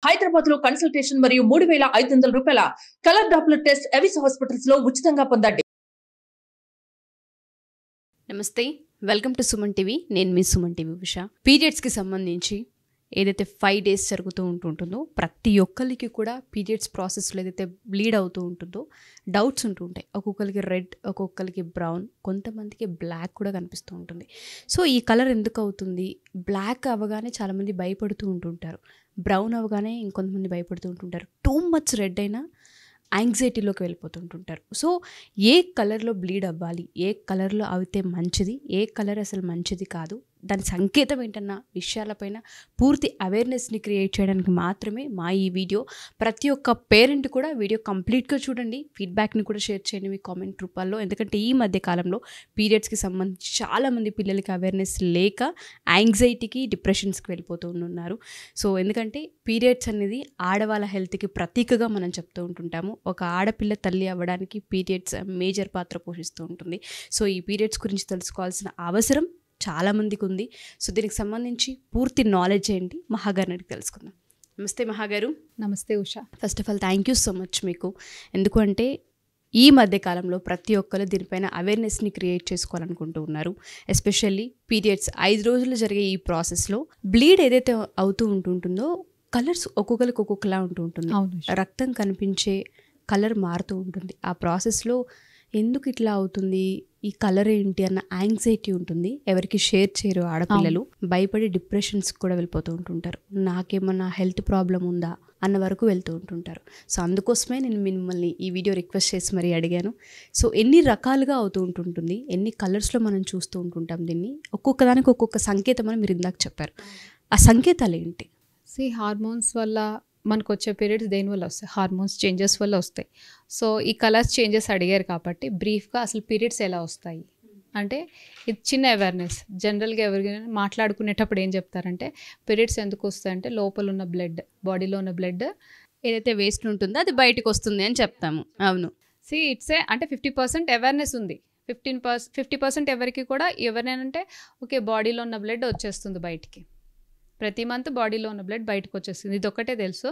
హైదరాబాద్ లో కన్సల్టేషన్ మరియు 3,500 రూపాయల colour Doppler test Avis hospitals లో ఉచితంగా పొందండి. నమస్తే, వెల్కమ్ టు సుమన్ టీవీ. నేను మీ సుమన్ టీవీ ఉషా. పీరియడ్స్కి సంబంధించి ఏదైతే 5 days జరుగుతూ ఉంటుందో ప్రతి ఒక్కరికి కూడా పీరియడ్స్ ప్రాసెస్లో ఏదైతే బ్లీడ్ అవుతూ ఉంటుందో డౌట్స్ ఉంటుంటాయి. ఒక్కొక్కరికి రెడ్, ఒక్కొక్కరికి బ్రౌన్, కొంతమందికి బ్లాక్ కూడా కనిపిస్తూ ఉంటుంది. సో ఈ కలర్ ఎందుకు అవుతుంది? బ్లాక్ అవ్వగానే చాలామంది భయపడుతూ ఉంటుంటారు, బ్రౌన్ అవ్వగానే ఇంకొంతమంది భయపడుతూ ఉంటుంటారు, టూ మచ్ రెడ్ అయినా యాంగ్జైటీలోకి వెళ్ళిపోతుంటుంటారు. సో ఏ కలర్లో బ్లీడ్ అవ్వాలి, ఏ కలర్లో అయితే మంచిది, ఏ కలర్ అసలు మంచిది కాదు, దాని సంకేతం ఏంటన్న విషయాలపైన పూర్తి అవేర్నెస్ని క్రియేట్ చేయడానికి మాత్రమే మా ఈ వీడియో. ప్రతి ఒక్క పేరెంట్ కూడా వీడియో కంప్లీట్గా చూడండి, ఫీడ్బ్యాక్ని కూడా షేర్ చేయండి మీ కామెంట్ రూపాల్లో. ఎందుకంటే ఈ మధ్య కాలంలో పీరియడ్స్కి సంబంధించి చాలామంది పిల్లలకి అవేర్నెస్ లేక యాంగ్జైటీకి, డిప్రెషన్స్కి వెళ్ళిపోతూ ఉన్నారు. సో ఎందుకంటే పీరియడ్స్ అనేది ఆడవాళ్ళ హెల్త్కి ప్రతీకగా మనం చెప్తూ ఉంటుంటాము. ఒక ఆడపిల్ల తల్లి అవ్వడానికి పీరియడ్స్ మేజర్ పాత్ర పోషిస్తూ ఉంటుంది. సో ఈ పీరియడ్స్ గురించి తెలుసుకోవాల్సిన అవసరం చాలామందికి ఉంది. సో దీనికి సంబంధించి పూర్తి నాలెడ్జ్ ఏంటి మహాగారిని అడిగి తెలుసుకుందాం. నమస్తే మహాగారు. నమస్తే Usha. First of all thank you so much మీకు. ఎందుకంటే ఈ మధ్యకాలంలో ప్రతి ఒక్కరు దీనిపైన అవేర్నెస్ని క్రియేట్ చేసుకోవాలనుకుంటూ ఉన్నారు. ఎస్పెషల్లీ పీరియడ్స్ 5 రోజులు జరిగే ఈ ప్రాసెస్లో బ్లీడ్ ఏదైతే అవుతూ ఉంటుందో కలర్స్ ఒక్కొక్కరికి ఒక్కొక్కలా ఉంటూ ఉంటుంది. రక్తం కనిపించే కలర్ మారుతూ ఉంటుంది. ఆ ప్రాసెస్లో ఎందుకు ఇట్లా అవుతుంది, ఈ కలర్ ఏంటి అన్న యాంగ్జైటీ ఉంటుంది. ఎవరికి షేర్ చేయరు ఆడపిల్లలు, భయపడి డిప్రెషన్స్ కూడా వెళ్ళిపోతూ ఉంటుంటారు. నాకేమన్నా హెల్త్ ప్రాబ్లం ఉందా అన్న వరకు వెళ్తూ ఉంటుంటారు. సో అందుకోసమే నేను మిమ్మల్ని ఈ వీడియో రిక్వెస్ట్ చేసి మరీ అడిగాను. సో ఎన్ని రకాలుగా అవుతూ ఉంటుంటుంది, ఎన్ని కలర్స్లో మనం చూస్తూ ఉంటుంటాం దీన్ని, ఒక్కొక్క దానికి ఒక్కొక్క సంకేతం అని మీరు ఇందాక చెప్పారు. ఆ సంకేతాలు ఏంటి? హార్మోన్స్ వల్ల మనకు వచ్చే పీరియడ్స్ దేనివల్ల వస్తాయి? హార్మోన్స్ చేంజెస్ వల్ల వస్తాయి. సో ఈ కలర్స్ చేంజెస్ అడిగారు కాబట్టి బ్రీఫ్గా అసలు పీరియడ్స్ ఎలా వస్తాయి అంటే ఇది చిన్న అవేర్నెస్. జనరల్గా ఎవరికైనా మాట్లాడుకునేటప్పుడు ఏం చెప్తారంటే పీరియడ్స్ ఎందుకు వస్తాయంటే లోపల ఉన్న బ్లడ్, బాడీలో ఉన్న బ్లడ్ ఏదైతే వేస్ట్ ఉంటుందో అది బయటకు వస్తుంది అని చెప్తాము. అవును. అంటే 50% అవేర్నెస్ ఉంది. 50% ఎవరికి కూడా ఎవరినంటే ఓకే బాడీలో ఉన్న బ్లడ్ వచ్చేస్తుంది బయటికి, ప్రతి మంత్ బాడీలో ఉన్న బ్లడ్ బయటకు వచ్చేస్తుంది, ఇది ఒక్కటే తెలుసు.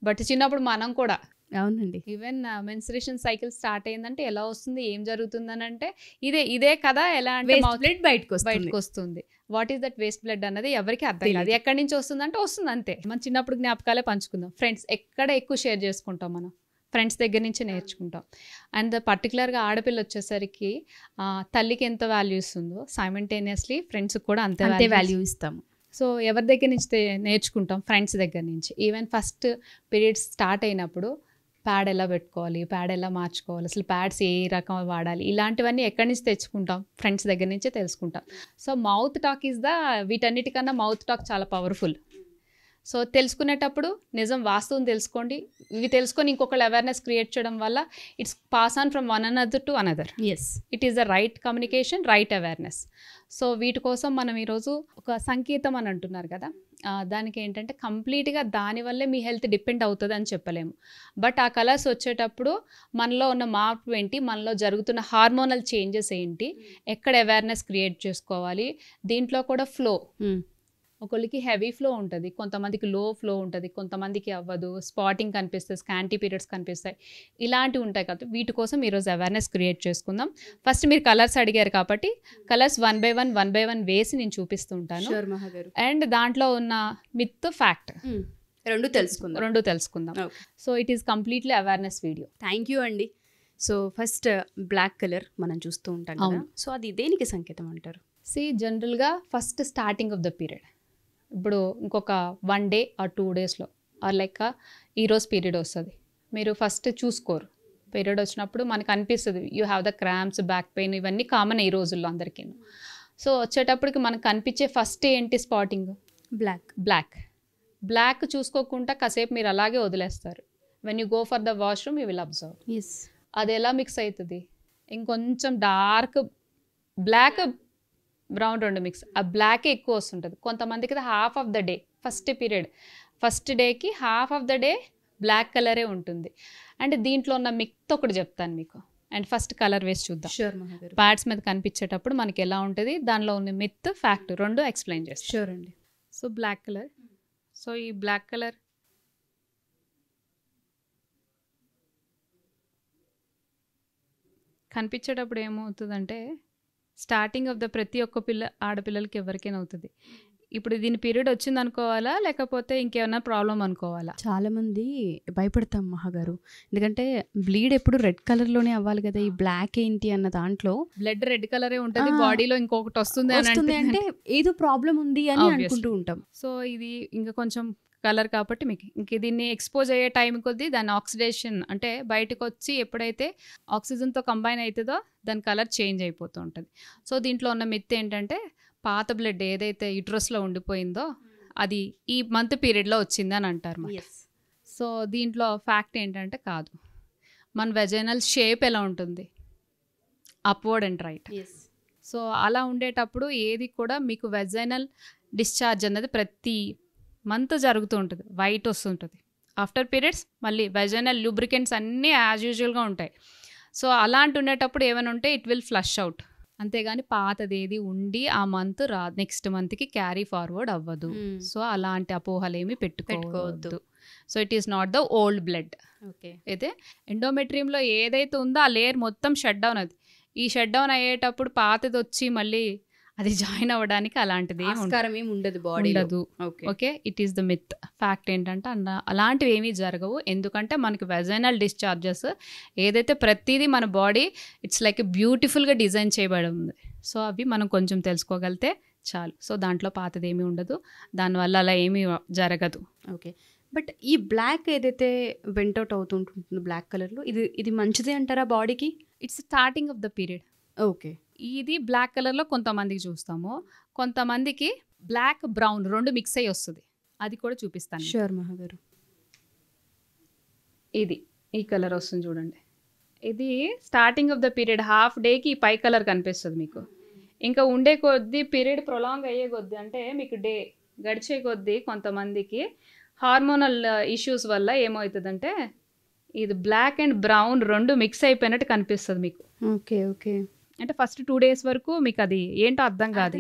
బట్ చిన్నప్పుడు మనం కూడా అవునండి ఈవెన్ మెన్స్ట్రుయేషన్ సైకిల్ స్టార్ట్ అయిందంటే ఎలా వస్తుంది, ఏం జరుగుతుందని అంటే ఇదే కదా, ఎలా అంటే బ్లడ్ బయటకు వస్తుంది. What is that waste blood అన్నది ఎవరికి అర్థం కాదు. ఎక్కడి నుంచి వస్తుంది అంటే వస్తుంది అంతే. మన చిన్నప్పుడు జ్ఞాపకాలే పంచుకుందాం. ఫ్రెండ్స్ ఎక్కడ ఎక్కువ షేర్ చేసుకుంటాం, మనం ఫ్రెండ్స్ దగ్గర నుంచి నేర్చుకుంటాం. అండ్ పర్టికులర్గా ఆడపిల్ల వచ్చేసరికి తల్లికి ఎంత వాల్యూ ఇస్తుందో సైమల్టేనియస్లీ ఫ్రెండ్స్కి కూడా అంతే వాల్యూ ఇస్తాము. సో ఎవరి దగ్గర నుంచి నేర్చుకుంటాం? ఫ్రెండ్స్ దగ్గర నుంచి. ఈవెన్ ఫస్ట్ పీరియడ్స్ స్టార్ట్ అయినప్పుడు ప్యాడ్ ఎలా పెట్టుకోవాలి, ప్యాడ్ ఎలా మార్చుకోవాలి, అసలు ప్యాడ్స్ ఏ రకం వాడాలి, ఇలాంటివన్నీ ఎక్కడి నుంచి తెచ్చుకుంటాం? ఫ్రెండ్స్ దగ్గర నుంచే తెలుసుకుంటాం. సో మౌత్ టాక్ ఈజ్ వీటన్నిటికన్నా మౌత్ టాక్ చాలా పవర్ఫుల్. సో తెలుసుకునేటప్పుడు నిజం వాస్తవం తెలుసుకోండి. ఇవి తెలుసుకొని ఇంకొకళ్ళు అవేర్నెస్ క్రియేట్ చేయడం వల్ల it's pass on from one another to another. It is the right communication, right awareness. So వీటి కోసం మనం ఈరోజు ఒక సంకేతం అని అంటున్నారు కదా, దానికి ఏంటంటే కంప్లీట్గా దానివల్లే మీ హెల్త్ డిపెండ్ అవుతుంది అని చెప్పలేము. బట్ ఆ కలర్స్ వచ్చేటప్పుడు మనలో ఉన్న మార్పు ఏంటి, మనలో జరుగుతున్న హార్మోనల్ చేంజెస్ ఏంటి, ఎక్కడ అవేర్నెస్ క్రియేట్ చేసుకోవాలి. దీంట్లో కూడా ఫ్లో, ఒకళ్ళకి హెవీ ఫ్లో ఉంటుంది, కొంతమందికి లో ఫ్లో ఉంటుంది, కొంతమందికి అవ్వదు, స్పాటింగ్ కనిపిస్తుంది, స్కాంటీ పీరియడ్స్ కనిపిస్తాయి, ఇలాంటివి ఉంటాయి కాబట్టి వీటి కోసం ఈరోజు అవేర్నెస్ క్రియేట్ చేసుకుందాం. ఫస్ట్ మీరు కలర్స్ అడిగారు కాబట్టి కలర్స్ వన్ బై వన్ వేసి నేను చూపిస్తూ ఉంటాను. అండ్ దాంట్లో ఉన్న మిత్, ఫ్యాక్ట్ రెండు తెలుసుకుందాం. So it is completely awareness video. Thank you అండి. సో ఫస్ట్ బ్లాక్ కలర్ మనం చూస్తూ ఉంటాం కదా, సో అది దేనికి సంకేతం అంటారు? జనరల్గా first starting of the period, ఇప్పుడు ఇంకొక 1 day or 2 daysలో ఆర్ లైక్ ఈరోజు పీరియడ్ వస్తుంది, మీరు ఫస్ట్ చూసుకోరు. పీరియడ్ వచ్చినప్పుడు మనకు అనిపిస్తుంది you have the cramps, back pain, ఇవన్నీ కామన్ ఈ రోజుల్లో అందరికీ. సో వచ్చేటప్పటికి మనకు కనిపించే ఫస్ట్ ఏంటి స్పాటింగ్? బ్లాక్ చూసుకోకుండా కాసేపు మీరు అలాగే వదిలేస్తారు. When you go for the washroom you will observe. అది ఎలా మిక్స్ అవుతుంది, ఇంకొంచెం డార్క్ బ్లాక్, బ్రౌన్ రెండు మిక్స్. ఆ బ్లాకే ఎక్కువ వస్తుంటుంది. కొంతమందికి half of the day, first డేకి half of the day black కలరే ఉంటుంది. అండ్ దీంట్లో ఉన్న మిత్ ఒకటి చెప్తాను మీకు. అండ్ ఫస్ట్ కలర్ వేసి చూద్దాం. ప్యాడ్స్ మీద కనిపించేటప్పుడు మనకి ఎలా ఉంటుంది, దానిలో ఉన్న మిత్, ఫ్యాక్ట్ రెండు ఎక్స్ప్లెయిన్ చేస్తాం. షూర్ అండి. సో బ్లాక్ కలర్, సో ఈ బ్లాక్ కలర్ కనిపించేటప్పుడు ఏమవుతుందంటే స్టార్టింగ్ ఆఫ్ ద ప్రతి ఒక్క ఆడపిల్లలకి ఎవరికైనా అవుతుంది. ఇప్పుడు దీని పీరియడ్ వచ్చింది అనుకోవాలా, లేకపోతే ఇంకేమైనా ప్రాబ్లం అనుకోవాలా? చాలా మంది భయపడతాం మహాగారు, ఎందుకంటే బ్లీడ్ ఎప్పుడు రెడ్ కలర్లోనే అవ్వాలి కదా, ఈ బ్లాక్ ఏంటి అన్న దాంట్లో బ్లడ్ రెడ్ కలరే ఉంటుంది, బాడీలో ఇంకొకటి వస్తుంది అంటే ఏదో ప్రాబ్లం ఉంది అని అనుకుంటూ ఉంటాం. సో ఇది ఇంకా కొంచెం కలర్ కాబట్టి మీకు ఇంక దీన్ని ఎక్స్పోజ్ అయ్యే టైం కొద్దీ దాని ఆక్సిడేషన్ అంటే బయటకు వచ్చి ఎప్పుడైతే ఆక్సిజన్తో కంబైన్ అవుతుందో దాని కలర్ చేంజ్ అయిపోతూ ఉంటుంది. సో దీంట్లో ఉన్న మిత్ ఏంటంటే పాత బ్లడ్ ఏదైతే యూట్రస్లో ఉండిపోయిందో అది ఈ మంత్ పీరియడ్లో వచ్చింది అని అంటారు. సో దీంట్లో ఫ్యాక్ట్ ఏంటంటే కాదు, మన వెజైనల్ షేప్ ఎలా ఉంటుంది, అప్వర్డ్ అండ్ రైట్. సో అలా ఉండేటప్పుడు ఏది కూడా మీకు వెజైనల్ డిశ్చార్జ్ అన్నది ప్రతి మంత్ జరుగుతూ ఉంటుంది, వైట్ వస్తుంటుంది. ఆఫ్టర్ పీరియడ్స్ మళ్ళీ వెజైనల్ లూబ్రికెంట్స్ అన్నీ యాజ్ యూజువల్గా ఉంటాయి. సో అలాంటి ఉండేటప్పుడు ఏమైనా ఉంటే ఇట్ విల్ ఫ్లష్ అవుట్, అంతేగాని పాతది ఏది ఉండి ఆ మంత్ నెక్స్ట్ మంత్కి క్యారీ ఫార్వర్డ్ అవ్వదు. సో అలాంటి అపోహలు ఏమి పెట్టుకోవద్దు. So it is not the old blood. Okay, అయితే ఎండోమెట్రియంలో ఏదైతే ఉందో ఆ లేయర్ మొత్తం షట్ డౌన్ అది. ఈ షట్ డౌన్ అయ్యేటప్పుడు పాతది వచ్చి మళ్ళీ అది జాయిన్ అవ్వడానికి అలాంటిది ఏమి ఉండదు, బాడీ ఉండదు. Okay, it is the myth. Fact ఏంటంటే అలాంటివి ఏమీ జరగవు, ఎందుకంటే మనకి వెజైనల్ డిశ్చార్జెస్ ఏదైతే ప్రతిదీ మన బాడీ ఇట్స్ లైక్ బ్యూటిఫుల్గా డిజైన్ చేయబడి ఉంది. సో అవి మనం కొంచెం తెలుసుకోగలితే చాలు. సో దాంట్లో పాతది ఏమీ ఉండదు, దానివల్ల అలా ఏమీ జరగదు. ఓకే, బట్ ఈ బ్లాక్ ఏదైతే వెంటౌట్ అవుతుంటుందో బ్లాక్ కలర్లో, ఇది మంచిదే అంటారా బాడీకి? It's starting of the period. Okay, ఇది బ్లాక్ కలర్లో కొంతమందికి చూస్తాము, కొంతమందికి బ్లాక్ బ్రౌన్ రెండు మిక్స్ అయ్యి వస్తుంది. అది కూడా చూపిస్తాను. షూర్ మహాగారు. ఇది ఈ కలర్ వస్తుంది చూడండి, ఇది starting of the period half డేకి ఈ పై కలర్ కనిపిస్తుంది మీకు. ఇంకా ఉండే కొద్దీ పీరియడ్ ప్రొలాంగ్ అయ్యే కొద్దీ అంటే మీకు డే గడిచే కొద్దీ కొంతమందికి హార్మోనల్ ఇష్యూస్ వల్ల ఏమవుతుందంటే ఇది బ్లాక్ అండ్ బ్రౌన్ రెండు మిక్స్ అయిపోయినట్టు కనిపిస్తుంది మీకు. ఓకే ఓకే, అంటే ఫస్ట్ 2 days వరకు మీకు అది ఏంటో అర్థం కాదు.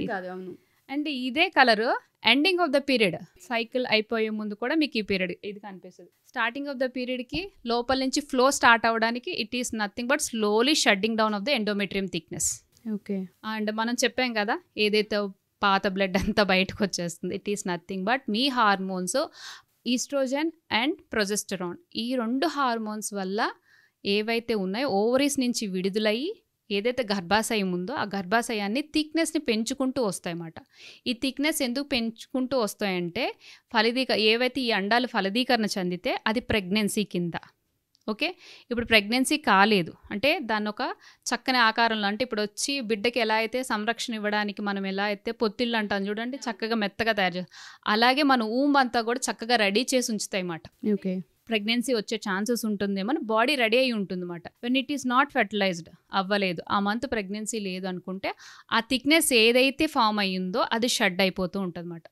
అండ్ ఇదే colour ending of the period cycle అయిపోయే ముందు కూడా మీకు ఈ పీరియడ్ ఇది కనిపిస్తుంది. స్టార్టింగ్ ఆఫ్ ద పీరియడ్కి లోపల నుంచి ఫ్లో స్టార్ట్ అవ్వడానికి it is nothing but slowly shutting down of the endometrium thickness. Okay, and మనం చెప్పాం కదా ఏదైతే పాత బ్లడ్ అంతా బయటకు వచ్చేస్తుంది, ఇట్ ఈస్ నథింగ్ బట్ మీ హార్మోన్స్ ఈస్ట్రోజన్ అండ్ ప్రొజెస్టరాన్, ఈ 2 హార్మోన్స్ వల్ల ఏవైతే ఉన్నాయో ఓవరీస్ నుంచి విడుదలయ్యి ఏదైతే గర్భాశయం ఉందో ఆ గర్భాశయాన్ని థిక్నెస్ని పెంచుకుంటూ వస్తాయన్నమాట. ఈ థిక్నెస్ ఎందుకు పెంచుకుంటూ వస్తాయంటే ఏవైతే ఈ అండాలు ఫలదీకరణ చెందితే అది ప్రెగ్నెన్సీ కింద. ఓకే, ఇప్పుడు ప్రెగ్నెన్సీ కాలేదు అంటే దాన్ని ఒక చక్కని ఆకారంలో, అంటే ఇప్పుడు వచ్చి బిడ్డకి ఎలా అయితే సంరక్షణ ఇవ్వడానికి మనం ఎలా అయితే పొత్తిళ్ళు అంటాం చూడండి, చక్కగా మెత్తగా తయారు చేస్తాం, అలాగే మన ఊంబ్ అంతా కూడా చక్కగా రెడీ చేసి ఉంచుతాయి అన్నమాట. ఓకే, ప్రెగ్నెన్సీ వచ్చే ఛాన్సెస్ ఉంటుందేమో బాడీ రెడీ అయి ఉంటుంది అన్నమాట. When it is not fertilised అవ్వలేదు, ఆ మంత్ ప్రెగ్నెన్సీ లేదు అనుకుంటే ఆ థిక్నెస్ ఏదైతే ఫామ్ అయ్యిందో అది షడ్ అయిపోతూ ఉంటుంది అన్నమాట.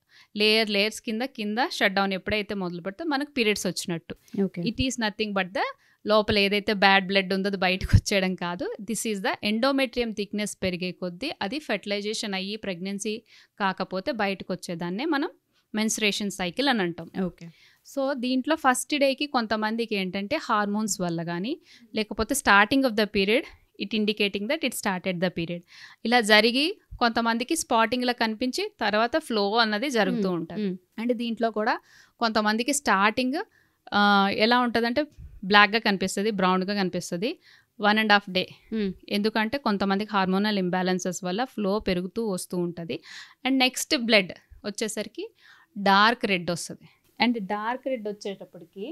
లేయర్స్ కింద షట్ డౌన్ ఎప్పుడైతే మొదలు పెడితే మనకు పీరియడ్స్ వచ్చినట్టు. It is nothing but the లోపల ఏదైతే బ్యాడ్ బ్లడ్ ఉందో అది బయటకు వచ్చేయడం కాదు. This is the endometrium thickness పెరిగే కొద్దీ అది ఫెర్టిలైజేషన్ అయ్యి ప్రెగ్నెన్సీ కాకపోతే బయటకు వచ్చేదాన్నే మనం మెన్స్ట్రేషన్ సైకిల్ అని అంటాం. ఓకే, సో దీంట్లో ఫస్ట్ డేకి కొంతమందికి ఏంటంటే హార్మోన్స్ వల్ల కానీ లేకపోతే starting of the period it indicating that it started the period ఇలా జరిగి కొంతమందికి స్పాటింగ్లో కనిపించి తర్వాత ఫ్లో అన్నది జరుగుతూ ఉంటుంది. అండ్ దీంట్లో కూడా కొంతమందికి స్టార్టింగ్ ఎలా ఉంటుందంటే బ్లాక్గా కనిపిస్తుంది, బ్రౌన్గా కనిపిస్తుంది 1.5 day. ఎందుకంటే కొంతమందికి హార్మోనల్ ఇంబ్యాలెన్సెస్ వల్ల ఫ్లో పెరుగుతూ వస్తూ ఉంటుంది. అండ్ నెక్స్ట్ బ్లడ్ వచ్చేసరికి డార్క్ రెడ్ వస్తుంది. అండ్ డార్క్ రెడ్ వచ్చేటప్పటికి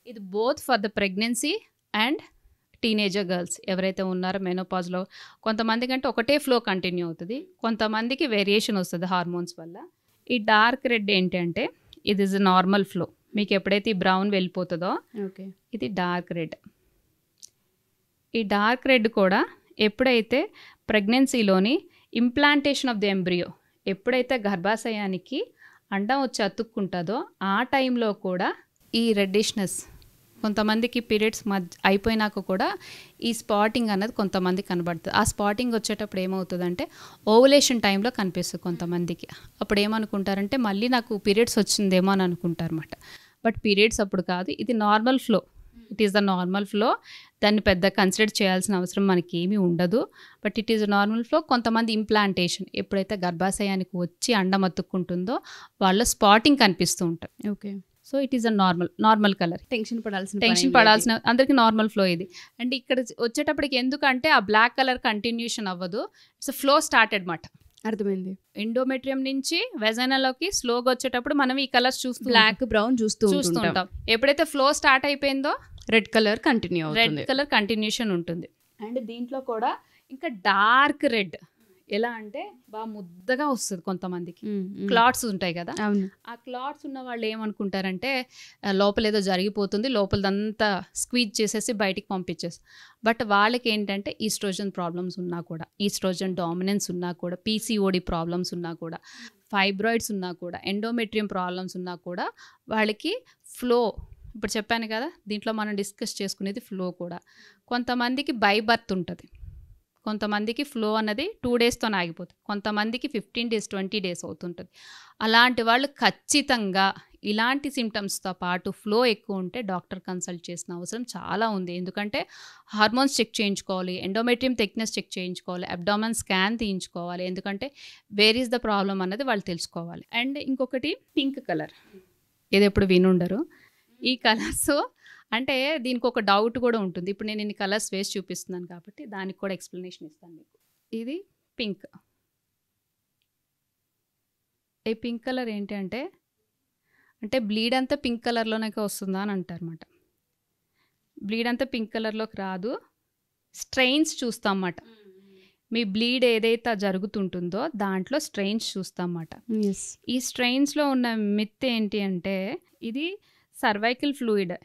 ఇది both for the pregnancy and teenager girls ఎవరైతే ఉన్నారో మెనోపాజ్లో కొంతమందికి అంటే ఒకటే ఫ్లో కంటిన్యూ అవుతుంది, కొంతమందికి వేరియేషన్ వస్తుంది హార్మోన్స్ వల్ల. ఈ డార్క్ రెడ్ ఏంటంటే ఇది ఇస్ నార్మల్ ఫ్లో, మీకు ఎప్పుడైతే ఈ బ్రౌన్ వెళ్ళిపోతుందో ఓకే ఇది డార్క్ రెడ్. ఈ డార్క్ రెడ్ కూడా ఎప్పుడైతే ప్రెగ్నెన్సీలోని ఇంప్లాంటేషన్ ఆఫ్ ది ఎంబ్రియో ఎప్పుడైతే గర్భాశయానికి అండం వచ్చి అతుక్కుంటుందో ఆ టైంలో కూడా ఈ రెడ్డిష్నెస్ కొంతమందికి పీరియడ్స్ అయిపోయినాక కూడా ఈ స్పాటింగ్ అన్నది కొంతమంది కనబడుతుంది. ఆ స్పాటింగ్ వచ్చేటప్పుడు ఏమవుతుందంటే ఓవులేషన్ టైంలో కనిపిస్తుంది కొంతమందికి. అప్పుడు ఏమనుకుంటారంటే మళ్ళీ నాకు పీరియడ్స్ వచ్చిందేమో అని అనుకుంటారు అన్నమాట. బట్ పీరియడ్స్ అప్పుడు కాదు, ఇది normal flow. It is the normal flow. దాన్ని పెద్ద కన్సిడర్ చేయాల్సిన అవసరం మనకి ఏమీ ఉండదు. But it is normal flow. కొంతమంది ఇంప్లాంటేషన్ ఎప్పుడైతే గర్భాశయానికి వచ్చి అండం అతుక్కుంటుందో వాళ్ళ స్పాటింగ్ కనిపిస్తూ ఉంటుంది. Okay. So it is a normal colour. Tension పడాల్సిన అందరికి నార్మల్ ఫ్లో ఇది. అండ్ ఇక్కడ వచ్చేటప్పటికి ఎందుకంటే ఆ బ్లాక్ కలర్ కంటిన్యూషన్ అవ్వదు, ఇట్స్ ఫ్లో స్టార్టెడ్ మాట. అర్థమైంది. ఎండోమెట్రియం నుంచి వెజైనాలోకి స్లోగా వచ్చేటప్పుడు మనం ఈ కలర్స్ చూస్తూ బ్లాక్ బ్రౌన్ చూస్తూ ఉంటాం. ఎప్పుడైతే ఫ్లో స్టార్ట్ అయిపోయిందో red colour continue red colour continuation ఉంటుంది. అండ్ దీంట్లో కూడా ఇంకా డార్క్ రెడ్, ఎలా అంటే బాగా ముద్దగా వస్తుంది. కొంతమందికి క్లాట్స్ ఉంటాయి కదా, ఆ క్లాట్స్ ఉన్న వాళ్ళు ఏమనుకుంటారంటే లోపల ఏదో జరిగిపోతుంది, లోపలదంతా స్క్వీజ్ చేసేసి బయటికి పంపించేసి. బట్ వాళ్ళకి ఏంటంటే ఈస్ట్రోజన్ ప్రాబ్లమ్స్ ఉన్నా కూడా, ఈస్ట్రోజన్ డామినెన్స్ ఉన్నా కూడా, పీసీఓడి ప్రాబ్లమ్స్ ఉన్నా కూడా, ఫైబ్రాయిడ్స్ ఉన్నా కూడా, ఎండోమెట్రియం ప్రాబ్లమ్స్ ఉన్నా కూడా వాళ్ళకి ఫ్లో, ఇప్పుడు చెప్పాను కదా దీంట్లో మనం డిస్కస్ చేసుకునేది ఫ్లో కూడా. కొంతమందికి బై బర్త్ ఉంటుంది, కొంతమందికి ఫ్లో అన్నది 2 daysతో ఆగిపోతుంది, కొంతమందికి 15 days 20 days అవుతుంటుంది. అలాంటి వాళ్ళు ఖచ్చితంగా ఇలాంటి సిమ్టమ్స్తో పాటు ఫ్లో ఎక్కువ ఉంటే డాక్టర్ కన్సల్ట్ చేసిన అవసరం చాలా ఉంది. ఎందుకంటే హార్మోన్స్ చెక్ చేయించుకోవాలి, ఎండోమెట్రియం థిక్నెస్ చెక్ చేయించుకోవాలి, అబ్డామన్ స్కాన్ తీయించుకోవాలి. ఎందుకంటే వేర్ ఈస్ ద ప్రాబ్లం అన్నది వాళ్ళు తెలుసుకోవాలి. అండ్ ఇంకొకటి పింక్ కలర్, ఇది ఎప్పుడు వినుండరు. ఈ కలర్స్ అంటే దీనికి ఒక డౌట్ కూడా ఉంటుంది. ఇప్పుడు నేను ఇన్ని కలర్స్ వేసి చూపిస్తున్నాను కాబట్టి దానికి కూడా ఎక్స్ప్లెనేషన్ ఇస్తాను మీకు. ఇది పింక్. ఈ పింక్ కలర్ ఏంటి అంటే బ్లీడ్ అంతా పింక్ కలర్లోనే వస్తుందా అని అంటారన్నమాట. బ్లీడ్ అంతా పింక్ కలర్లోకి రాదు, స్ట్రెయిన్స్ చూస్తాం అన్నమాట. మీ బ్లీడ్ ఏదైతే జరుగుతుంటుందో దాంట్లో స్ట్రెయిన్స్ చూస్తాం అన్నమాట. ఈ స్ట్రెయిన్స్లో ఉన్న మిత్ ఏంటి అంటే ఇది సర్వైకల్ ఫ్లూయిడ్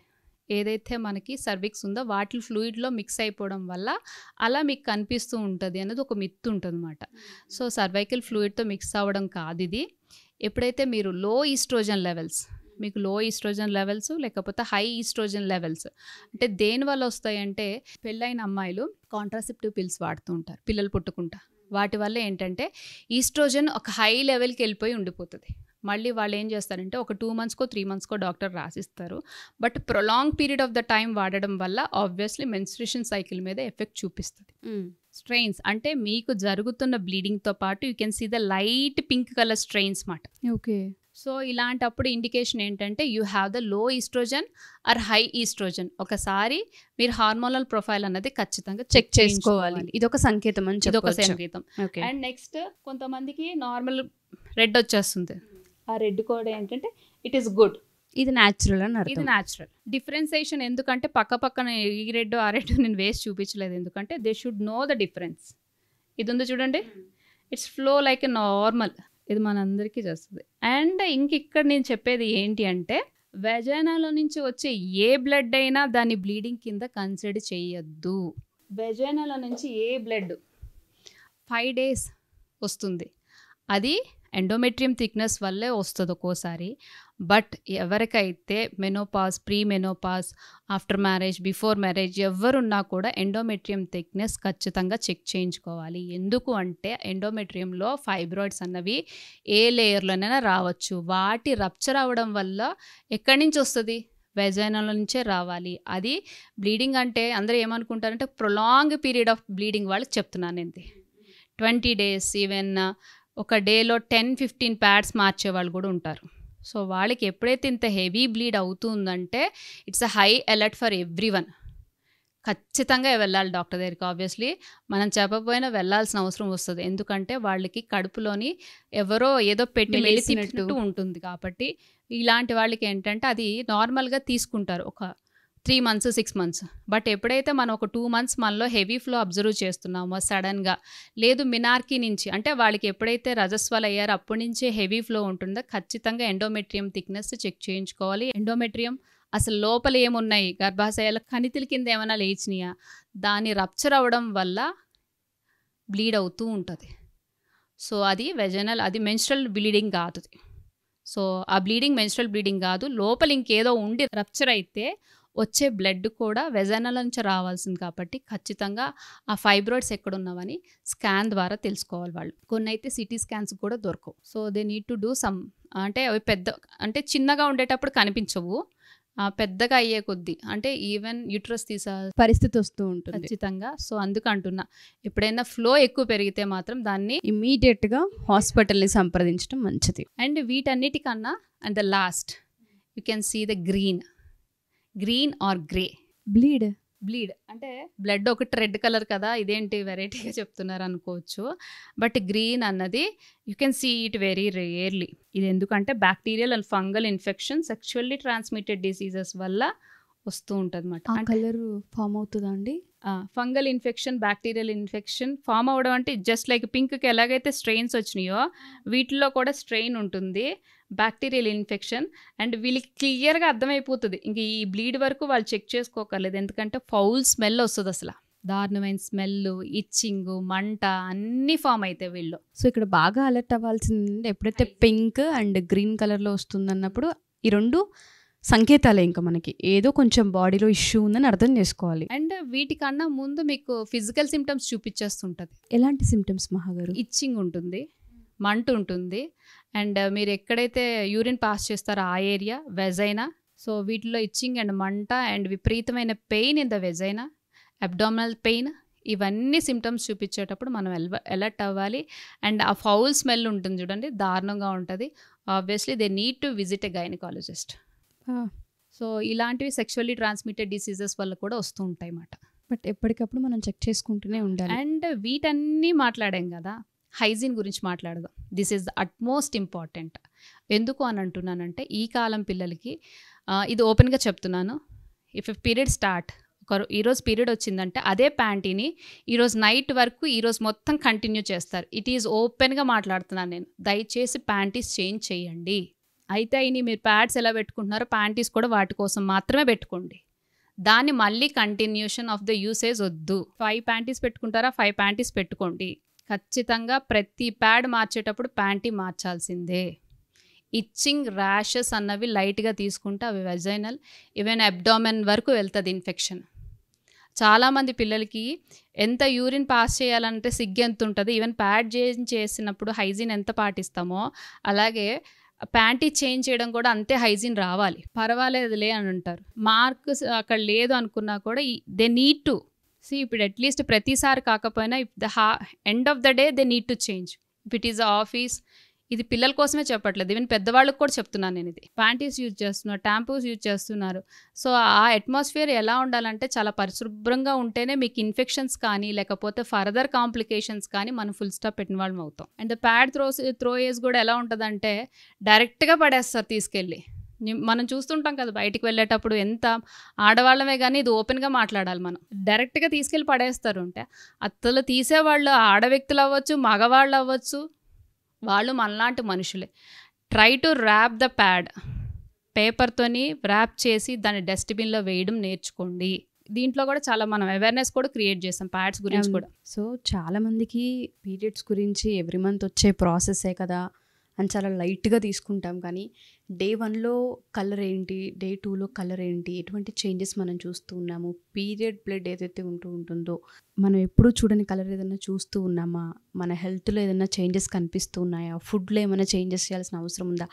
ఏదైతే మనకి సర్విక్స్ ఉందో వాటి ఫ్లూయిడ్లో మిక్స్ అయిపోవడం వల్ల అలా మీకు కనిపిస్తూ ఉంటుంది అనేది ఒక మిత్ ఉంటుంది అన్నమాట. సో సర్వైకల్ ఫ్లూయిడ్తో మిక్స్ అవ్వడం కాదు ఇది. ఎప్పుడైతే మీరు లో ఈస్ట్రోజన్ లెవెల్స్, మీకు లో ఈస్ట్రోజన్ లెవెల్స్ లేకపోతే హై ఈస్ట్రోజన్ లెవెల్స్ అంటే దేనివల్ల వస్తాయంటే పెళ్ళైన అమ్మాయిలు కాంట్రాసెప్టివ్ పిల్స్ వాడుతూ ఉంటారు పిల్లలు పుట్టుకుంటా. వాటి వల్ల ఏంటంటే ఈస్ట్రోజన్ ఒక హై లెవెల్కి వెళ్ళిపోయి ఉండిపోతుంది. మళ్ళీ వాళ్ళు ఏం చేస్తారంటే ఒక 2 monthsకో 3 monthsకో డాక్టర్ రాసిస్తారు. But prolong period of the time వాడడం వల్ల ఆబ్వియస్లీ మెన్స్ట్రుయేషన్ సైకిల్ మీద ఎఫెక్ట్ చూపిస్తుంది. స్ట్రెయిన్స్ అంటే మీకు జరుగుతున్న బ్లీడింగ్తో పాటు you can see the light pink colour strains మాట. ఓకే. సో ఇలాంటప్పుడు ఇండికేషన్ ఏంటంటే you have the low estrogen or high estrogen. ఒకసారి మీరు హార్మోనల్ ప్రొఫైల్ అన్నది ఖచ్చితంగా చెక్ చేసుకోవాలి. ఇదొక సంకేతం అని ఇదొక సంకేతం. అండ్ నెక్స్ట్ కొంతమందికి నార్మల్ రెడ్ వచ్చేస్తుంది. ఆ రెడ్ కూడా ఏంటంటే ఇట్ ఈస్ గుడ్, ఇది న్యాచురల్ అని అర్థం. ఇది న్యాచురల్. డిఫరెన్సియేషన్ ఎందుకంటే పక్కన ఈ రెడ్ ఆ రెడ్ నేను వేసి చూపించలేదు, ఎందుకంటే they should know the difference. ఇది ఉంది చూడండి, it's flow like a normal, ఇది మనందరికీ చేస్తుంది. అండ్ ఇక్కడ నేను చెప్పేది ఏంటి అంటే వెజైనాలో నుంచి వచ్చే ఏ బ్లడ్ అయినా దాన్ని బ్లీడింగ్ కింద కన్సిడర్ చేయొద్దు. వెజైనాలో నుంచి ఏ బ్లడ్ 5 days వస్తుంది, అది ఎండోమెట్రియం థిక్నెస్ వల్లే వస్తుంది ఒక్కోసారి. బట్ ఎవరికైతే menopause, pre menopause, after marriage, before marriage ఎవరున్నా కూడా ఎండోమెట్రియం థిక్నెస్ ఖచ్చితంగా చెక్ చేయించుకోవాలి. ఎందుకు అంటే ఎండోమెట్రియంలో ఫైబ్రాయిడ్స్ అన్నవి ఏ లేయర్లోనైనా రావచ్చు. వాటి రప్చర్ అవ్వడం వల్ల ఎక్కడి నుంచి వస్తుంది, వెజైనాల నుంచే రావాలి. అది బ్లీడింగ్ అంటే అందరూ ఏమనుకుంటారంటే ప్రొలాంగ్ పీరియడ్ ఆఫ్ బ్లీడింగ్ వాళ్ళకి చెప్తున్నాను ఏంటి, 20 days, ఈవెన్ ఒక డేలో 10-15 ప్యాడ్స్ మార్చే వాళ్ళు కూడా ఉంటారు. సో వాళ్ళకి ఎప్పుడైతే ఇంత హెవీ బ్లీడ్ అవుతుందంటే it's a high alert for everyone. ఖచ్చితంగా వెళ్ళాలి డాక్టర్ దగ్గరికి. ఆబ్వియస్లీ మనం చెప్పకపోయినా వెళ్ళాల్సిన అవసరం వస్తుంది, ఎందుకంటే వాళ్ళకి కడుపులోని ఎవరో ఏదో పెట్టి మెలిసినట్టు ఉంటుంది. కాబట్టి ఇలాంటి వాళ్ళకి ఏంటంటే అది నార్మల్గా తీసుకుంటారు ఒక 3 months 6 months. బట్ ఎప్పుడైతే మనం ఒక 2 months మనలో హెవీ ఫ్లో అబ్జర్వ్ చేస్తున్నామో సడన్గా, లేదు మినార్కీ నుంచి అంటే వాళ్ళకి ఎప్పుడైతే రజస్వాలు అయ్యారో అప్పటి నుంచే హెవీ ఫ్లో ఉంటుందో ఖచ్చితంగా ఎండోమెట్రియం థిక్నెస్ చెక్ చేయించుకోవాలి. ఎండోమెట్రియం అసలు లోపల ఏమున్నాయి, గర్భాశయాల కణితుల కింద ఏమైనా లేచినాయా, దాని రప్చర్ అవ్వడం వల్ల బ్లీడ్ అవుతూ ఉంటుంది. సో అది వెజైనల్, అది మెన్స్ట్రల్ బ్లీడింగ్ కాదు. సో ఆ బ్లీడింగ్ మెన్స్ట్రల్ బ్లీడింగ్ కాదు, లోపల ఇంకేదో ఉండి రప్చర్ అయితే వచ్చే బ్లడ్ కూడా వెజైనల్ నుంచి రావాల్సింది. కాబట్టి ఖచ్చితంగా ఆ ఫైబ్రాయిడ్స్ ఎక్కడున్నావని స్కాన్ ద్వారా తెలుసుకోవాలి వాళ్ళు. కొన్ని అయితే సిటీ స్కాన్స్ కూడా దొరకవు. So they need to do some, అంటే అవి పెద్ద అంటే చిన్నగా ఉండేటప్పుడు కనిపించవు, పెద్దగా అయ్యే కొద్దీ అంటే ఈవెన్ యూట్రస్ తీసా పరిస్థితి వస్తూ ఉంటుంది. ఖచ్చితంగా. సో అందుకు అంటున్నా, ఎప్పుడైనా ఫ్లో ఎక్కువ పెరిగితే మాత్రం దాన్ని ఇమీడియట్గా హాస్పిటల్ని సంప్రదించడం మంచిది. అండ్ వీటన్నిటికన్నా and the last you can see the green or grey bleed అంటే బ్లడ్ ఒకటి రెడ్ కలర్ కదా, ఇదేంటి వెరైటీగా చెప్తున్నారు అనుకోవచ్చు. బట్ గ్రీన్ అన్నది you can see it very rarely. ఇది ఎందుకంటే bacterial and fungal infection, sexually transmitted diseases వల్ల వస్తూ ఉంటుంది అన్నమాట. కలర్ ఫామ్ అవుతుందా అండి? Fungal infection, bacterial infection form అవ్వడం అంటే జస్ట్ లైక్ పింక్కి ఎలాగైతే స్ట్రెయిన్స్ వచ్చినాయో వీటిల్లో కూడా స్ట్రెయిన్ ఉంటుంది, బ్యాక్టీరియల్ ఇన్ఫెక్షన్. అండ్ వీళ్ళకి క్లియర్గా అర్థమైపోతుంది. ఇంక ఈ బ్లీడ్ వరకు వాళ్ళు చెక్ చేసుకోకర్లేదు, ఎందుకంటే ఫౌల్ స్మెల్ వస్తుంది, అసలు దారుణమైన స్మెల్, ఇచ్చింగ్, మంట అన్నీ ఫామ్ అవుతాయి వీళ్ళు. సో ఇక్కడ బాగా అలర్ట్ అవ్వాల్సింది ఎప్పుడైతే పింక్ అండ్ గ్రీన్ కలర్లో వస్తుంది అన్నప్పుడు ఈ రెండు సంకేతాలే ఇంకా మనకి ఏదో కొంచెం బాడీలో ఇష్యూ ఉందని అర్థం చేసుకోవాలి. అండ్ వీటికన్నా ముందు మీకు ఫిజికల్ సిమ్టమ్స్ చూపించేస్తుంటుంది. ఎలాంటి సిమ్టమ్స్ మహాగారు? ఇచ్చింగ్ ఉంటుంది, మంట ఉంటుంది, అండ్ మీరు ఎక్కడైతే యూరిన్ పాస్ చేస్తారో ఆ ఏరియా వెజైనా, సో వీటిలో ఇచ్చింగ్ అండ్ మంట అండ్ విపరీతమైన pain in the vagina, abdominal pain, ఇవన్నీ సిమ్టమ్స్ చూపించేటప్పుడు మనం అలర్ట్ అవ్వాలి. అండ్ ఆ ఫౌల్ స్మెల్ ఉంటుంది చూడండి, దారుణంగా ఉంటుంది. Obviously they need to visit a gynaecologist. So ఇలాంటివి సెక్షువల్లీ ట్రాన్స్మిటెడ్ డిసీజెస్ వల్ల కూడా వస్తూ ఉంటాయి అన్నమాట. బట్ ఎప్పటికప్పుడు మనం చెక్ చేసుకుంటూనే ఉండాలి. అండ్ వీటన్నీ మాట్లాడాం కదా, హైజీన్ గురించి మాట్లాడదాం. This is the utmost important. ఎందుకు అని అంటున్నానంటే ఈ కాలం పిల్లలకి ఇది ఓపెన్గా చెప్తున్నాను, ఇఫ్ పీరియడ్ స్టార్ట్, ఈరోజు పీరియడ్ వచ్చిందంటే అదే ప్యాంటీని ఈరోజు నైట్ వరకు ఈరోజు మొత్తం కంటిన్యూ చేస్తారు. ఇట్ ఈజ్ ఓపెన్గా మాట్లాడుతున్నాను నేను. దయచేసి ప్యాంటీస్ చేంజ్ చేయండి. అయితే అయినా మీరు ప్యాడ్స్ ఎలా పెట్టుకుంటున్నారో ప్యాంటీస్ కూడా వాటి కోసం మాత్రమే పెట్టుకోండి. దాన్ని మళ్ళీ కంటిన్యూషన్ ఆఫ్ ద యూసేజ్ వద్దు. 5 ప్యాంటీస్ పెట్టుకుంటారా, 5 ప్యాంటీస్ పెట్టుకోండి. ఖచ్చితంగా ప్రతి ప్యాడ్ మార్చేటప్పుడు ప్యాంటీ మార్చాల్సిందే. ఇచ్చింగ్, ర్యాషెస్ అన్నవి లైట్గా తీసుకుంటే అవి వెజైనల్ ఈవెన్ అబ్డామెన్ వరకు వెళ్తుంది ఇన్ఫెక్షన్. చాలామంది పిల్లలకి ఎంత యూరిన్ పాస్ చేయాలంటే సిగ్గు ఎంత ఉంటుంది. ఈవెన్ ప్యాడ్ చేసినప్పుడు హైజీన్ ఎంత పాటిస్తామో అలాగే ప్యాంటీ చేంజ్ చేయడం కూడా అంతే హైజీన్ రావాలి. పర్వాలేదులే అని అంటారు, మార్క్స్ అక్కడ లేదు అనుకున్నా కూడా దే నీడ్ టు సీ. ఇప్పుడు అట్లీస్ట్ ప్రతిసారి కాకపోయినా if the end of the day they need to change. If it is office, ఇది పిల్లల కోసమే చెప్పట్లేదు, ఈవెన్ పెద్దవాళ్ళకి కూడా చెప్తున్నాను నేను. ఇది ప్యాంటీస్ యూజ్ చేస్తున్నారు, ట్యాంపూస్ యూజ్ చేస్తున్నారు. సో ఆ అట్మాస్ఫియర్ ఎలా ఉండాలంటే చాలా పరిశుభ్రంగా ఉంటేనే మీకు ఇన్ఫెక్షన్స్ కానీ లేకపోతే ఫర్దర్ కాంప్లికేషన్స్ కానీ మనం ఫుల్ స్టాప్ పెట్టిన వాళ్ళం అవుతాం. అండ్ ప్యాడ్ త్రోయేజ్ కూడా ఎలా ఉంటుందంటే డైరెక్ట్గా పడేస్తారు తీసుకెళ్ళి. మనం చూస్తుంటాం కదా బయటికి వెళ్ళేటప్పుడు, ఎంత ఆడవాళ్ళమే కానీ ఇది ఓపెన్గా మాట్లాడాలి, మనం డైరెక్ట్గా తీసుకెళ్ళి పడేస్తారు. అంటే అత్తలు తీసేవాళ్ళు ఆడ వ్యక్తులు అవ్వచ్చు, మగవాళ్ళు అవ్వచ్చు, వాళ్ళు మనలాంటి మనుషులే. Try to wrap the pad, పేపర్తోని ర్యాప్ చేసి దాన్ని డస్ట్బిన్లో వేయడం నేర్చుకోండి. దీంట్లో కూడా చాలా మనం అవేర్నెస్ కూడా క్రియేట్ చేస్తాం ప్యాడ్స్ గురించి కూడా. సో చాలామందికి పీరియడ్స్ గురించి ఎవ్రీ మంత్ వచ్చే ప్రాసెసే కదా అని చాలా లైట్గా తీసుకుంటాం. కానీ డే 1లో కలర్ ఏంటి, డే 2లో కలర్ ఏంటి, ఎటువంటి చేంజెస్ మనం చూస్తూ ఉన్నాము, పీరియడ్ బ్లడ్ ఏదైతే ఉంటుందో మనం ఎప్పుడూ చూడని కలర్ ఏదైనా చూస్తూ ఉన్నామా, మన హెల్త్లో ఏదైనా చేంజెస్ కనిపిస్తూ ఉన్నాయా, ఫుడ్లో ఏమైనా చేంజెస్ చేయాల్సిన అవసరం ఉందా,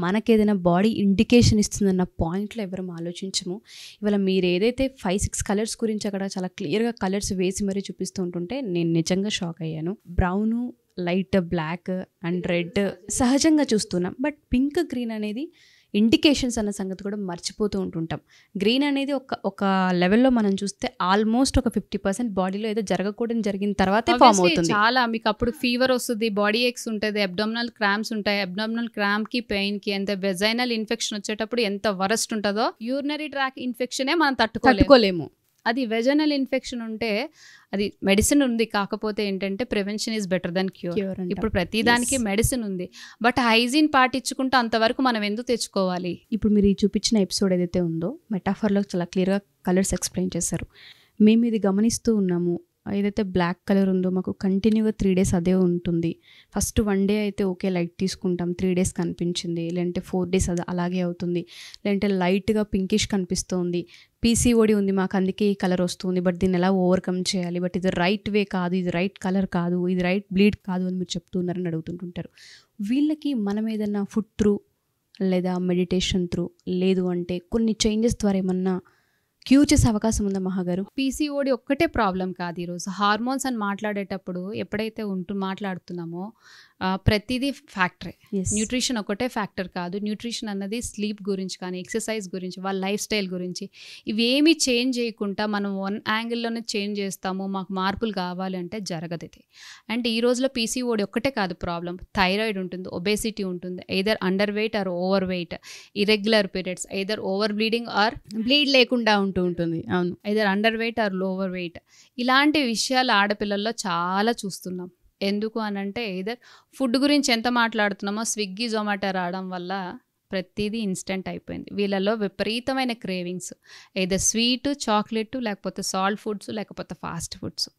మనకేదైనా బాడీ ఇండికేషన్ ఇస్తుందన్న పాయింట్లో ఎవరం ఆలోచించము. ఇవాళ మీరు ఏదైతే 5-6 కలర్స్ గురించి అక్కడ చాలా క్లియర్గా కలర్స్ వేసి మరీ చూపిస్తూ ఉంటుంటే నేను నిజంగా షాక్ అయ్యాను. Brown, light black and red సహజంగా చూస్తున్నాం. బట్ పింక్, గ్రీన్ అనేది ఇండికేషన్స్ అన్న సంగతి కూడా మర్చిపోతూ ఉంటుంటాం. గ్రీన్ అనేది ఒక లెవెల్లో మనం చూస్తే ఆల్మోస్ట్ ఒక 50% బాడీలో ఏదో జరగకూడదు జరిగిన తర్వాతే ఫామ్ అవుతుంది. చాలా మీకు అప్పుడు ఫీవర్ వస్తుంది, బాడీ ఏక్స్ ఉంటుంది, అబ్డామినల్ క్రాంప్స్ ఉంటాయి. అబ్డామినల్ క్రాంప్కి, పెయిన్కి, ఎంత వెజైనల్ ఇన్ఫెక్షన్ వచ్చేటప్పుడు ఎంత వరస్ట్ ఉంటుందో, యూరినరీ ట్రాక్ ఇన్ఫెక్షనే మనం తట్టుకోలేము. అది వెజైనల్ ఇన్ఫెక్షన్ ఉంటే అది మెడిసిన్ ఉంది, కాకపోతే ఏంటంటే prevention is better than cure. ఇప్పుడు ప్రతిదానికి మెడిసిన్ ఉంది, బట్ హైజీన్ పాటించుకుంటూ అంతవరకు మనం ఎందుకు తెచ్చుకోవాలి? ఇప్పుడు మీరు ఈ చూపించిన ఎపిసోడ్ ఏదైతే ఉందో మెటాఫర్లో చాలా క్లియర్గా కలర్స్ ఎక్స్ప్లెయిన్ చేశారు. మేము ఇది గమనిస్తూ ఉన్నాము. ఏదైతే బ్లాక్ కలర్ ఉందో మాకు కంటిన్యూగా 3 days అదే ఉంటుంది. ఫస్ట్ 1 day అయితే ఓకే లైట్ తీసుకుంటాం, 3 days కనిపించింది, లేదంటే 4 days అది అలాగే అవుతుంది, లేదంటే లైట్గా పింకిష్ కనిపిస్తుంది, పీసీఓడి ఉంది మాకు అందుకే ఈ కలర్ వస్తుంది, బట్ దీన్ని ఎలా ఓవర్కమ్ చేయాలి, బట్ ఇది రైట్ వే కాదు, ఇది రైట్ కలర్ కాదు, ఇది రైట్ బ్లీడ్ కాదు అని మీరు చెప్తున్నారని అడుగుతుంటుంటారు. వీళ్ళకి మనం ఏదన్నా ఫుడ్ త్రూ లేదా మెడిటేషన్ త్రూ, లేదు అంటే కొన్ని చేంజెస్ ద్వారా ఏమన్నా క్యూర్ చేసే అవకాశం ఉందా మహాగారు? పీసీఓడి ఒక్కటే ప్రాబ్లం కాదు. ఈరోజు హార్మోన్స్ అని మాట్లాడేటప్పుడు ఎప్పుడైతే మాట్లాడుతున్నామో ప్రతిదీ ఫ్యాక్టరే. న్యూట్రిషన్ ఒకటే ఫ్యాక్టర్ కాదు. న్యూట్రిషన్ అన్నది స్లీప్ గురించి కానీ, ఎక్సర్సైజ్ గురించి, వాళ్ళ లైఫ్ స్టైల్ గురించి, ఇవేమీ చేంజ్ చేయకుండా మనం వన్ యాంగిల్లోనే చేంజ్ చేస్తాము, మాకు మార్పులు కావాలి అంటే జరగదు ఇది. అండ్ ఈ రోజులో పీసీఓడి ఒక్కటే కాదు ప్రాబ్లం. థైరాయిడ్ ఉంటుంది, ఒబేసిటీ ఉంటుంది, either under weight or over weight, irregular periods, either over bleeding or bleed లేకుండా ఉంటుంది. అవును, either under weight or lower weight. ఇలాంటి విషయాలు ఆడపిల్లల్లో చాలా చూస్తున్నాం. ఎందుకు అనంటే ఎయిదర్ ఫుడ్ గురించి ఎంత మాట్లాడుతున్నామో, స్విగ్గీ జొమాటో రావడం వల్ల ప్రతిదీ ఇన్స్టెంట్ అయిపోయింది. వీళ్ళలో విపరీతమైన క్రేవింగ్స్, ఎయిదర్ స్వీట్, చాక్లెట్, లేకపోతే సాల్ట్ ఫుడ్స్, లేకపోతే ఫాస్ట్ ఫుడ్స్,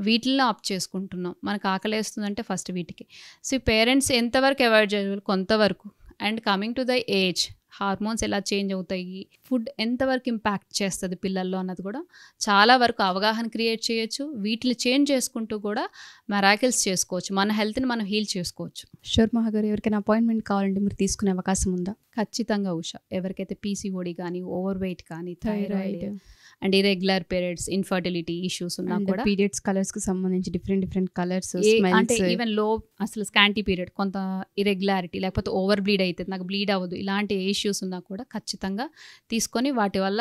వీటిల్లో ఆప్ చేసుకుంటున్నాం. మనకు ఆకలేస్తుందంటే ఫస్ట్ వీటికి. సో పేరెంట్స్ ఎంతవరకు అవాయిడ్ చేయాలి? కొంతవరకు. And coming to the age, hormones ఎలా చేంజ్ అవుతాయి, ఫుడ్ ఎంతవరకు ఇంపాక్ట్ చేస్తుంది పిల్లల్లో అన్నది కూడా చాలా వరకు అవగాహన క్రియేట్ చేయొచ్చు. వీటిని చేంజ్ చేసుకుంటూ కూడా మెరాకిల్స్ చేసుకోవచ్చు. మన హెల్త్ని మనం హీల్ చేసుకోవచ్చు. షూర్ మహాగారు, ఎవరికైనా అపాయింట్మెంట్ కావాలంటే మీరు తీసుకునే అవకాశం ఉందా? ఖచ్చితంగా ఉషా. ఎవరికైతే పీసీఓడి కానీ, ఓవర్ వెయిట్ కానీ, thyroid and irregular periods, infertility issues ఉన్నా కూడా, పీరియడ్స్ కలర్స్ కి సంబంధించి డిఫరెంట్ కలర్స్, అంటే ఈవెన్ లో అసలు స్కాంటీ పీరియడ్, కొంత ఇరెగ్యులారిటీ, లేకపోతే ఓవర్ బ్లీడ్ అవుతుంది, నాకు బ్లీడ్ అవ్వదు, ఇలాంటి ఇష్యూస్ ఉన్నా కూడా ఖచ్చితంగా తీసుకొని వాటి వల్ల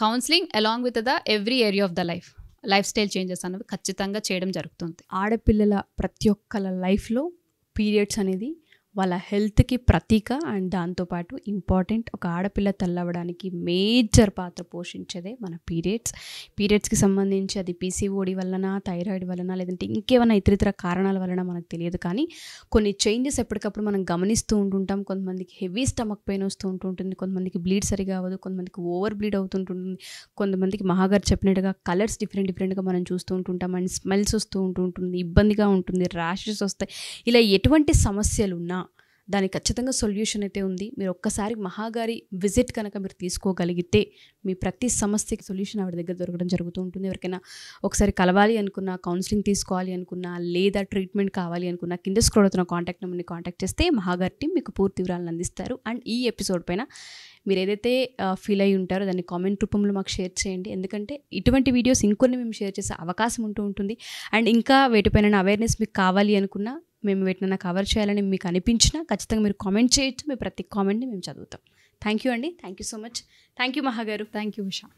counselling along with the every area of the life style changes అనేవి ఖచ్చితంగా చేయడం జరుగుతుంది. ఆడపిల్లల ప్రతి ఒక్కళ్ళ లైఫ్లో పీరియడ్స్ అనేది వాళ్ళ హెల్త్కి ప్రతీక. అండ్ దాంతోపాటు ఇంపార్టెంట్, ఒక ఆడపిల్ల తల్లవడానికి మేజర్ పాత్ర పోషించేదే మన పీరియడ్స్కి సంబంధించి అది పీసీఓడి వలన, థైరాయిడ్ వలన, లేదంటే ఇంకేమైనా ఇతరితర కారణాల వలన మనకు తెలియదు. కానీ కొన్ని చేంజెస్ ఎప్పటికప్పుడు మనం గమనిస్తూ ఉంటుంటాం. కొంతమందికి హెవీ స్టమక్ పెయిన్ వస్తూ ఉంటుంటుంది, కొంతమందికి బ్లీడ్ సరిగా అవ్వదు, కొంతమందికి ఓవర్ బ్లీడ్ అవుతుంటుంది, కొంతమందికి మహాగారు చెప్పినట్టుగా కలర్స్ డిఫరెంట్గా మనం చూస్తూ ఉంటుంటాం. అండ్ స్మెల్స్ వస్తూ ఉంటుంది, ఇబ్బందిగా ఉంటుంది, ర్యాషెస్ వస్తాయి. ఇలా ఎటువంటి సమస్యలు ఉన్నా దానికి ఖచ్చితంగా సొల్యూషన్ అయితే ఉంది. మీరు ఒక్కసారి మహాగారి విజిట్ కనుక మీరు తీసుకోగలిగితే మీ ప్రతి సమస్యకి సొల్యూషన్ ఆవిడ దగ్గర దొరకడం జరుగుతూ ఉంటుంది. ఎవరికైనా ఒకసారి కలవాలి అనుకున్నా, కౌన్సిలింగ్ తీసుకోవాలి అనుకున్నా, లేదా ట్రీట్మెంట్ కావాలి అనుకున్నా, కింద స్క్రోల్ అవుతున్న కాంటాక్ట్ నెంబర్ని కాంటాక్ట్ చేస్తే మహాగారి టీం మీకు పూర్తి వివరాలను అందిస్తారు. అండ్ ఈ ఎపిసోడ్ పైన మీరు ఏదైతే ఫీల్ అయ్యి ఉంటారో దాన్ని కామెంట్ రూపంలో మాకు షేర్ చేయండి. ఎందుకంటే ఇటువంటి వీడియోస్ ఇంకొన్ని మేము షేర్ చేసే అవకాశం ఉంటుంది. అండ్ ఇంకా వేటిపైన అవేర్నెస్ మీకు కావాలి అనుకున్నా, మేము వీటిని కవర్ చేయాలని మీకు అనిపించినా ఖచ్చితంగా మీరు కామెంట్ చేయొచ్చు. మీ ప్రతి కామెంట్ని మేము చదువుతాం. థ్యాంక్ యూ అండి. Thank you so much. Thank you మహాగారు. Thank you Usha.